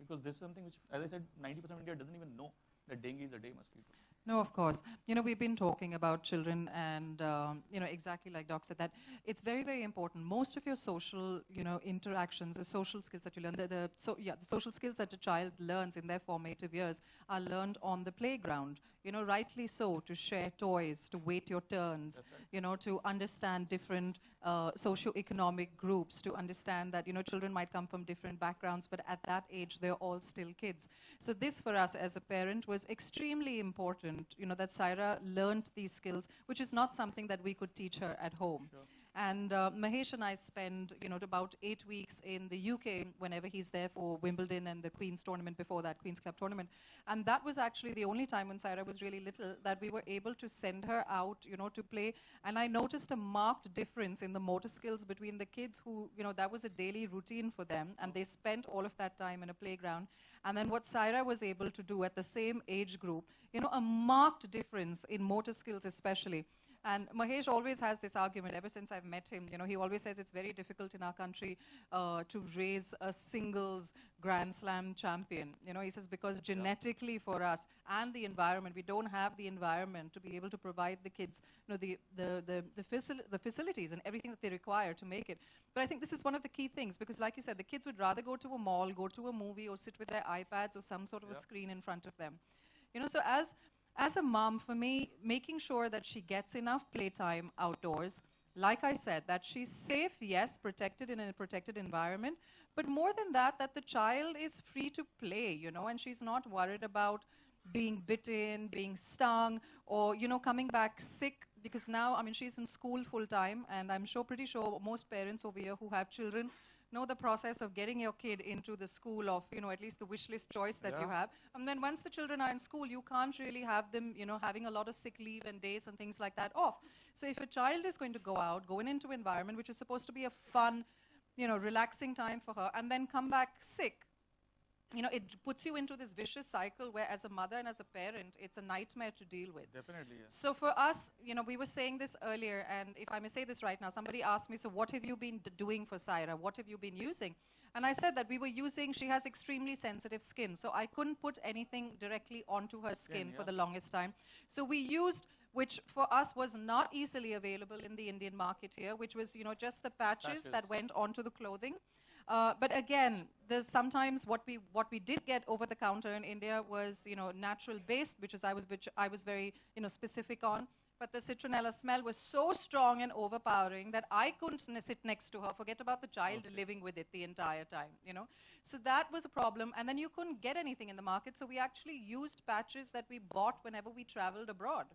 Because this is something which, as I said, 90% of India doesn't even know that dengue is a day mosquito. No, of course. We've been talking about children and, exactly like Doc said, that it's very, very important. Most of your social, interactions, the social skills that you learn, the social skills that a child learns in their formative years are learned on the playground. Rightly so, to share toys, to wait your turns, Right. to understand different socio-economic groups, to understand that, children might come from different backgrounds, but at that age, they're all still kids. So this, for us as a parent, was extremely important, that Saira learned these skills, which is not something that we could teach her at home. Sure. And Mahesh and I spend, about 8 weeks in the UK whenever he's there for Wimbledon and the Queen's tournament before that, Queen's Club tournament. And that was actually the only time when Saira was really little that we were able to send her out, to play. And I noticed a marked difference in the motor skills between the kids who, that was a daily routine for them, and they spent all of that time in a playground. And then what Saira was able to do at the same age group, a marked difference in motor skills especially. And Mahesh always has this argument ever since I've met him. He always says it's very difficult in our country to raise a singles Grand Slam champion. He says because genetically for us and the environment, we don't have the environment to be able to provide the kids, the facilities and everything that they require to make it. But I think this is one of the key things because, like you said, the kids would rather go to a mall, go to a movie, or sit with their iPads or some sort of a screen in front of them. So as a mom, for me, making sure that she gets enough playtime outdoors, like I said, that she's safe, yes, protected in a protected environment, but more than that, that the child is free to play, and she's not worried about being bitten, being stung, or, coming back sick, because now, she's in school full time, and I'm pretty sure most parents over here who have children know the process of getting your kid into the school of, at least the wish list choice that you have. And then once the children are in school, you can't really have them, having a lot of sick leave and days and things like that off. So if a child is going to go out, go into an environment which is supposed to be a fun, relaxing time for her, and then come back sick, it puts you into this vicious cycle where as a mother and as a parent, it's a nightmare to deal with. Definitely, yes. So for us, we were saying this earlier, and if I may say this right now, somebody asked me, so what have you been doing for Saira? What have you been using? And I said that we were using, she has extremely sensitive skin, so I couldn't put anything directly onto her skin for the longest time. So we used, which for us was not easily available in the Indian market here, which was, just the patches that went onto the clothing. But again, there's sometimes what we did get over the counter in India was, natural based, which I was very, specific on. But the citronella smell was so strong and overpowering that I couldn't sit next to her, forget about the child living with it the entire time, So that was a problem. And then you couldn't get anything in the market. So we actually used patches that we bought whenever we traveled abroad.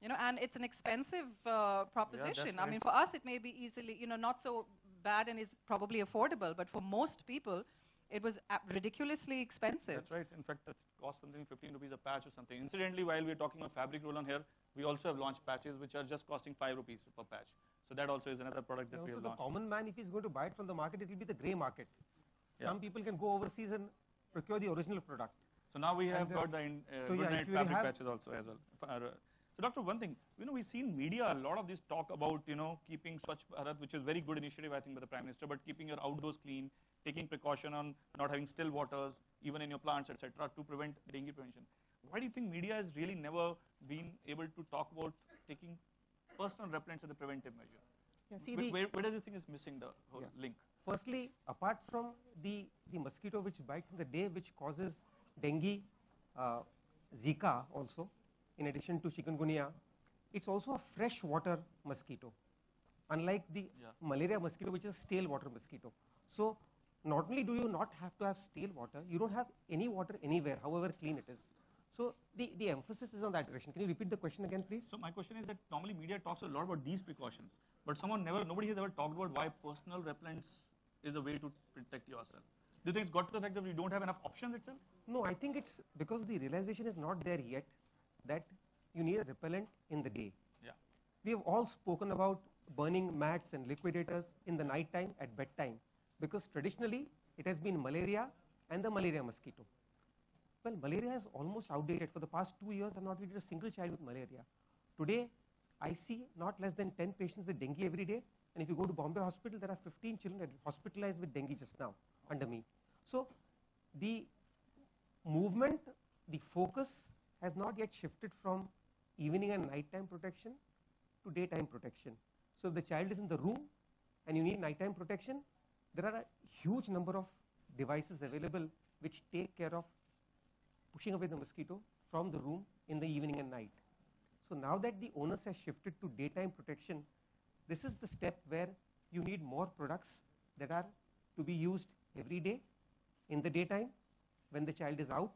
And it's an expensive proposition. Yeah, for us, it may be easily, not so bad and is probably affordable, but for most people, it was ridiculously expensive. That's right. In fact, that costs something 15 rupees a patch or something. Incidentally, while we're talking of fabric roll-on here, we also have launched patches which are just costing 5 rupees per patch. So that also is another product that we have launched. The common man, if he's going to buy it from the market, it will be the grey market. Some people can go overseas and procure the original product. So now we have got the good night fabric patches also as well. So doctor, one thing, we've seen media, a lot of this talk about, keeping Swachh Bharat, which is very good initiative, I think, by the Prime Minister, but keeping your outdoors clean, taking precaution on not having still waters, even in your plants, etc., to prevent dengue prevention. Why do you think media has really never been able to talk about taking personal repellents as a preventive measure? Yeah, see, where does you think is missing the whole link? Firstly, apart from the mosquito which bites in the day, which causes dengue, Zika also, in addition to chikungunya, it's also a freshwater mosquito, unlike the malaria mosquito, which is a stale water mosquito. So not only do you not have to have stale water, you don't have any water anywhere, however clean it is. So the emphasis is on that direction. Can you repeat the question again, please? So my question is that normally media talks a lot about these precautions, but nobody has ever talked about why personal repellents is a way to protect yourself. Do you think it's got to the fact that we don't have enough options itself? No, I think it's because the realization is not there yet that you need a repellent in the day. Yeah. We have all spoken about burning mats and liquidators in the night time at bedtime, because traditionally it has been malaria and the malaria mosquito. Well, malaria is almost outdated. For the past 2 years, I've not treated a single child with malaria. Today, I see not less than 10 patients with dengue every day. And if you go to Bombay Hospital, there are 15 children hospitalized with dengue just now under me. So the movement, the focus has not yet shifted from evening and nighttime protection to daytime protection. So if the child is in the room and you need nighttime protection, there are a huge number of devices available which take care of pushing away the mosquito from the room in the evening and night. So now that the onus has shifted to daytime protection, this is the step where you need more products that are to be used every day in the daytime when the child is out,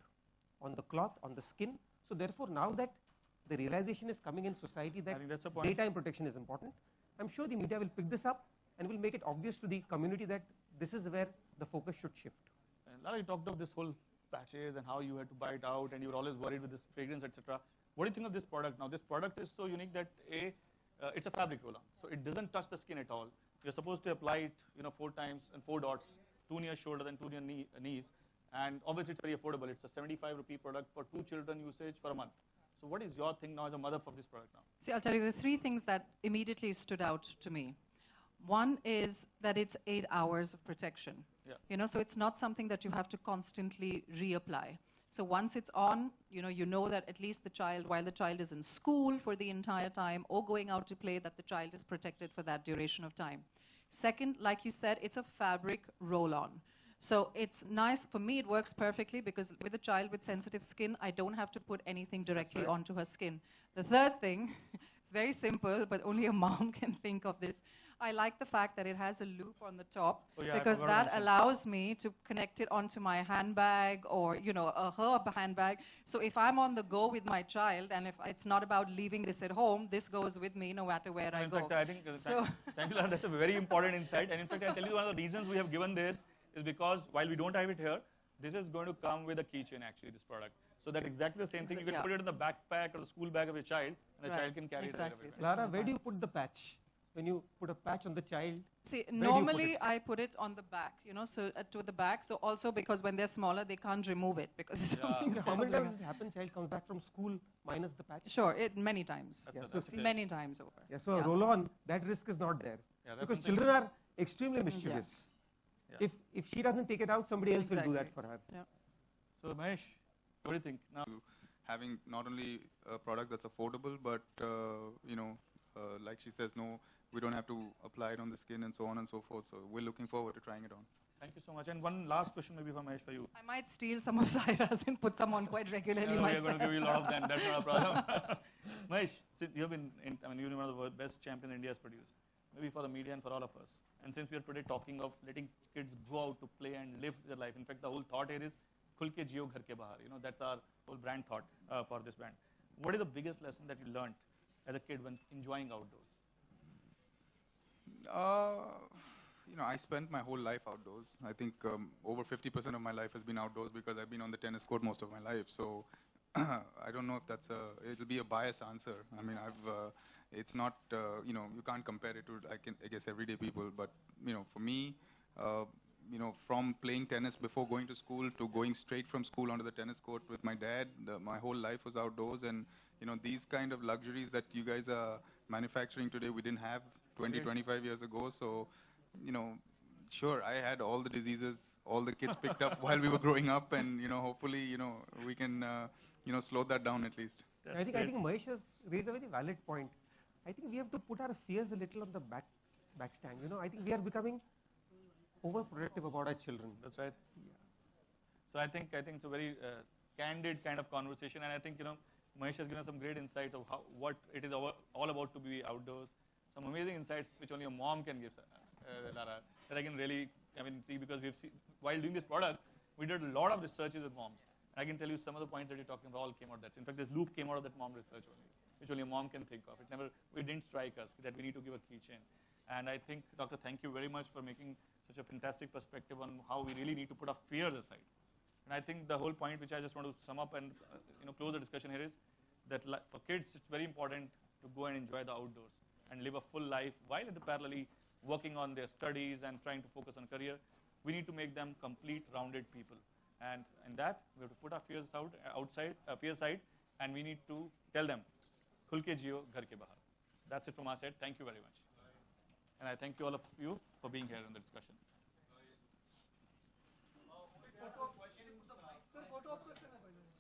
on the cloth, on the skin. So therefore, now that the realization is coming in society that daytime protection is important, I'm sure the media will pick this up and will make it obvious to the community that this is where the focus should shift. And Lara, you talked of this whole patches and how you had to buy it out and you were always worried with this fragrance, etc. What do you think of this product now? This product is so unique that it's a fabric roll-on, so it doesn't touch the skin at all. You're supposed to apply it, 4 times and 4 dots, 2 near shoulder and 2 near knees, and obviously it's very affordable. It's a 75 rupee product for 2 children usage for a month. So what is your thing now as a mother for this product now? See, I'll tell you the 3 things that immediately stood out to me. One is that it's 8 hours of protection. Yeah. So it's not something that you have to constantly reapply. So once it's on, you know that at least the child, while the child is in school for the entire time or going out to play, that the child is protected for that duration of time. Second, like you said, it's a fabric roll-on. So it's nice. For me, it works perfectly because with a child with sensitive skin, I don't have to put anything directly onto her skin. The third thing, it's very simple, but only a mom can think of this. I like the fact that it has a loop on the top because that allows me to connect it onto my handbag or, her handbag. So if I'm on the go with my child and if it's not about leaving this at home, this goes with me no matter where I go. In fact, I think, thank you, Lara, that's a very important insight. And in fact, I'll tell you one of the reasons we have given this is because while we don't have it here, this is going to come with a keychain actually, this product. So that's exactly the same thing. You can put it in the backpack or the school bag of your child and the child can carry it everywhere. Lara, where do you put the patch? When you put a patch on the child? See, normally I put it on the back, so to the back. So also because when they're smaller, they can't remove it because it's something. How many times does it happen? Child comes back from school minus the patch? Sure, many times. Many times over. Yeah, so roll-on, that risk is not there because children are extremely mischievous. Yeah. If she doesn't take it out, somebody else will do that for her. Yeah. So Mahesh, what do you think now? Having not only a product that's affordable, but like she says, no, we don't have to apply it on the skin and so on and so forth. So we're looking forward to trying it on. Thank you so much. And one last question maybe for Mahesh for you. I might steal some of Saira's and put some on quite regularly myself. We're going to give you a lot of them. That's not a problem. Mahesh, you've been, you're one of the best champions India has produced. Maybe for the media and for all of us. And since we are today talking of letting kids go out to play and live their life, in fact, the whole thought here is "Khul ke jiyo ghar ke bahar." That's our whole brand thought for this brand. What is the biggest lesson that you learned as a kid when enjoying outdoors? I spent my whole life outdoors. I think over 50% of my life has been outdoors because I've been on the tennis court most of my life. So I don't know if it'll be a biased answer. I mean, it's not, you can't compare it to, I guess, everyday people. But, for me, from playing tennis before going to school to going straight from school onto the tennis court with my dad, my whole life was outdoors. And, these kind of luxuries that you guys are manufacturing today, we didn't have 20, 25 years ago. So, sure, I had all the diseases all the kids picked up while we were growing up, and hopefully, we can, slow that down at least. I think Mahesh has raised a very valid point. I think we have to put our fears a little on the back stand. I think we are becoming overprotective about our children. That's right. Yeah. So I think it's a very candid kind of conversation, and I think Mahesh has given us some great insights of what it is all about to be outdoors. Some amazing insights which only a mom can give, Lara, that I can really see, because we've seen while doing this product, we did a lot of researches with moms. I can tell you some of the points that you're talking about all came out of that. In fact, this loop came out of that mom research only, which only a mom can think of. It didn't strike us that we need to give a keychain. And I think, Doctor, thank you very much for making such a fantastic perspective on how we really need to put our fears aside. And I think the whole point which I just want to sum up and close the discussion here is that for kids, it's very important to go and enjoy the outdoors and live a full life while parallelly working on their studies and trying to focus on career. We need to make them complete, rounded people. And in that, we have to put our fears aside, and we need to tell them, "Khul ke jiyo, ghar ke bahar." That's it from our side. Thank you very much. And I thank you all of you for being here in the discussion.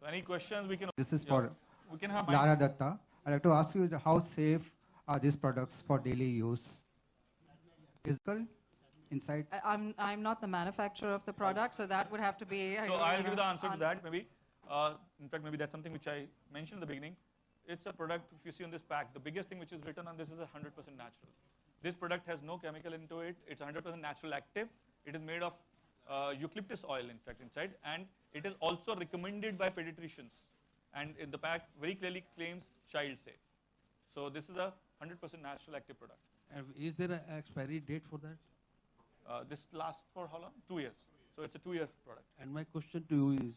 So any questions we can... This is for we can have Lara Dutta. I'd like to ask you how safe are these products for daily use? Physical, inside? I'm not the manufacturer of the product, so that would have to be... So I'll give you the answer to that maybe. In fact, maybe that's something which I mentioned in the beginning. It's a product, if you see on this pack, the biggest thing which is written on this is 100% natural. This product has no chemical into it. It's 100% natural active. It is made of eucalyptus oil, in fact, inside. And it is also recommended by pediatricians. And in the pack very clearly claims child safe. So this is a 100% natural active product. Is there an expiry date for that? This lasts for how long? 2 years. So it's a 2-year product. And my question to you is,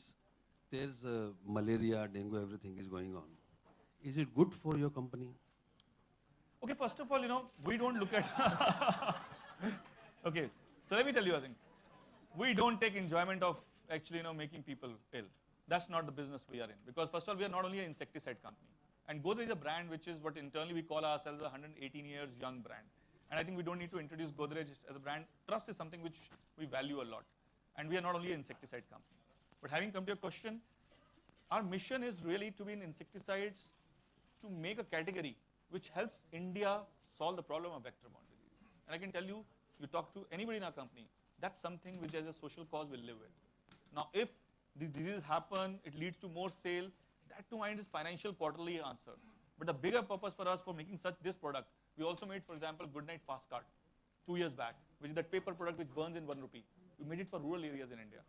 there's malaria, dengue, everything is going on. Is it good for your company? Okay, first of all, we don't look at... Okay, so let me tell you a thing. We don't take enjoyment of actually, making people ill. That's not the business we are in. Because first of all, we are not only an insecticide company. And Godrej is a brand which is what internally we call ourselves a 118 years young brand. And I think we don't need to introduce Godrej as a brand. Trust is something which we value a lot. And we are not only an insecticide company. But having come to your question, our mission is really to be in insecticides to make a category which helps India solve the problem of vector-borne disease. And I can tell you, you talk to anybody in our company, that's something which as a social cause we'll live with. Now, if these diseases happen, it leads to more sale, that to mind is financial quarterly answer. But the bigger purpose for us for making this product, we also made, for example, Goodnight Fast Card 2 years back, which is that paper product which burns in 1 rupee. We made it for rural areas in India.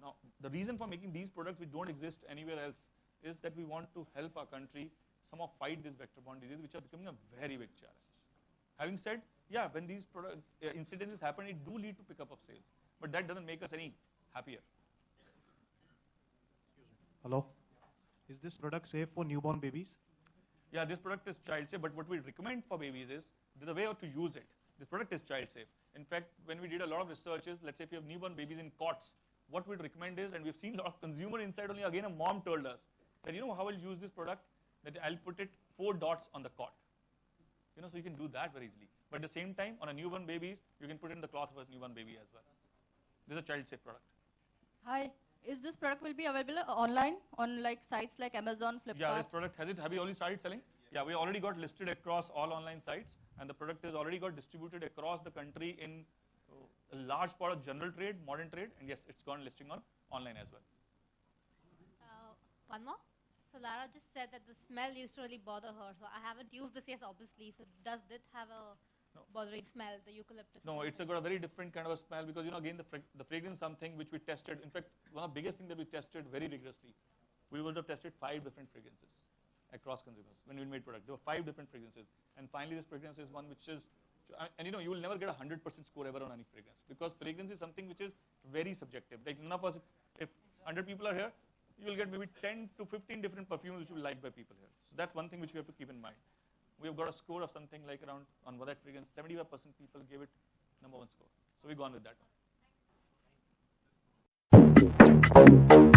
Now, the reason for making these products which don't exist anywhere else is that we want to help our country somehow fight this vector-borne disease, which are becoming a very big challenge. Having said, yeah, when these incidences happen, it do lead to pickup of sales. But that doesn't make us any happier. Hello. Is this product safe for newborn babies? Yeah, this product is child safe, but what we recommend for babies is the way to use it. This product is child safe. In fact, when we did a lot of researches, let's say if you have newborn babies in cots, what we'd recommend is, and we've seen a lot of consumer insight only, again a mom told us that, how I'll use this product, that I'll put it 4 dots on the cot. So you can do that very easily. But at the same time, on a newborn baby, you can put it in the cloth of a newborn baby as well. This is a child safe product. Hi. Is this product will be available online on sites like Amazon, Flipkart? Yeah, this product have you already started selling? Yeah, we already got listed across all online sites, and the product is already got distributed across the country in a large part of general trade, modern trade, and yes, it's gone listing on online as well. One more. So Lara just said that the smell used to really bother her. So I haven't used this yet, obviously. So does it have a bothering smell, the eucalyptus? No, it's got a very different kind of a smell because, again, the fragrance is something which we tested. In fact, one of the biggest things that we tested very rigorously. We would have tested 5 different fragrances across consumers when we made product. There were 5 different fragrances. And finally, this fragrance is one which is, and you will never get a 100% score ever on any fragrance because fragrance is something which is very subjective. Like none of us, if 100 people are here, you will get maybe 10 to 15 different perfumes which will be liked by people here. So that's one thing which we have to keep in mind. We have got a score of something like around, on that fragrance, 75% people gave it #1 score. So we've gone with that one.